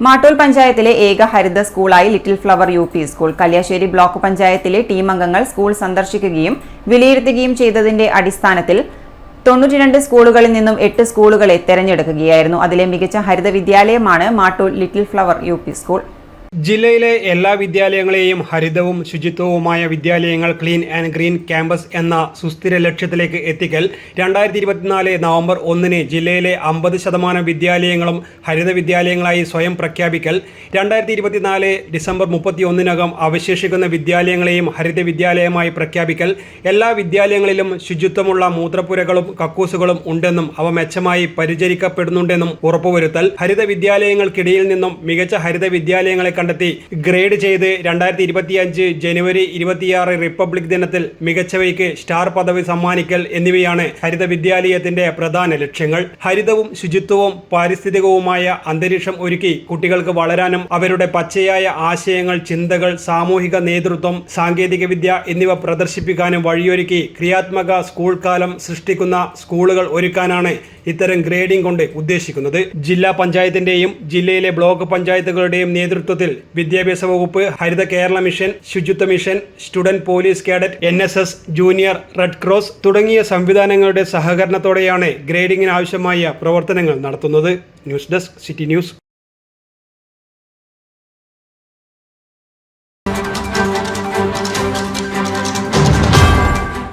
മാട്ടൂൽ പഞ്ചായത്തിലെ ഏക ഹരിത സ്കൂളായി little flower U P. School. Kalliasseri block പഞ്ചായത്തിലെ ടീം അംഗങ്ങൾ സ്കൂൾ സന്ദർശിക്കുകയും വിലയിരുത്തുകയും ചെയ്തതിന്റെ അടിസ്ഥാനത്തിൽ 92 സ്കൂളുകളിൽ നിന്നും 8 സ്കൂളുകളെ തെരഞ്ഞെടുക്കുകയായിരുന്നു. അതിലെ മികച്ച ഹരിത വിദ്യാലയമാണ് Mattool little flower U P. School. ജില്ലയിലെ എല്ലാ വിദ്യാലയങ്ങളെയും ഹരിതവും ശുചിത്വവുമായ വിദ്യാലയങ്ങൾ ക്ലീൻ ആൻഡ് ഗ്രീൻ ക്യാമ്പസ് എന്ന സുസ്ഥിര ലക്ഷ്യത്തിലേക്ക് എത്തിക്കൽ 2024 നവംബർ 1 ജില്ലയിലെ 50% വിദ്യാലയങ്ങളും ഹരിത വിദ്യാലയങ്ങളായി സ്വയം പ്രഖ്യാപിക്കൽ 2024 ഡിസംബർ 31 അവശേഷിക്കുന്ന വിദ്യാലയങ്ങളെയും ഹരിത വിദ്യാലയമായി പ്രഖ്യാപിക്കൽ എല്ലാ വിദ്യാലയങ്ങളിലും ശുചിത്വമുള്ള മൂത്രപ്പുരകളും കക്കൂസുകളും ഉണ്ടെന്നും അവ മെച്ചമായി പരിചരിക്കപ്പെടുന്നുണ്ടെന്നും ഉറപ്പുവരുത്തൽ ഹരിത വിദ്യാലയങ്ങൾക്കിടയിൽ നിന്നും മികച്ച ഹരിത വിദ്യാലയങ്ങളെ കണ്ടെത്തി ഗ്രേഡ് ചെയ്ത് 2025 ജനുവരി 26 റിപ്പബ്ലിക് ദിനത്തിൽ മികച്ചവയ്ക്ക് സ്റ്റാർ പദവി സമ്മാനിക്കൽ എന്നിവയാണ് ഹരിത വിദ്യാലയത്തിന്റെ പ്രധാന ലക്ഷ്യങ്ങൾ. ഹരിതവും ശുചിത്വവും പാരിസ്ഥിതികവുമായ അന്തരീക്ഷം ഒരുക്കി കുട്ടികൾക്ക് വളരാനും അവരുടെ പച്ചയായ ആശയങ്ങൾ, ചിന്തകൾ, സാമൂഹിക നേതൃത്വം, സാങ്കേതികവിദ്യ എന്നിവ പ്രദർശിപ്പിക്കാനും വഴിയൊരുക്കി ക്രിയാത്മക സ്കൂൾ കാലം സൃഷ്ടിക്കുന്ന സ്കൂളുകൾ ഒരുക്കാനാണ് ഇത്തരം ഗ്രേഡിംഗ് കൊണ്ട് ഉദ്ദേശിക്കുന്നത്. ജില്ലാ പഞ്ചായത്തിന്റെയും ജില്ലയിലെ ബ്ലോക്ക് പഞ്ചായത്തുകളുടെയും നേതൃത്വത്തിൽ വിദ്യാഭ്യാസ വകുപ്പ്, ഹരിത കേരള മിഷൻ, ശുചിത്വ mission, student police cadet, NSS, junior red cross തുടങ്ങിയ സംവിധാനങ്ങളുടെ സഹകരണത്തോടെയാണ് ഗ്രേഡിംഗിന് ആവശ്യമായ പ്രവർത്തനങ്ങൾ നടത്തുന്നത്. News desk, city news.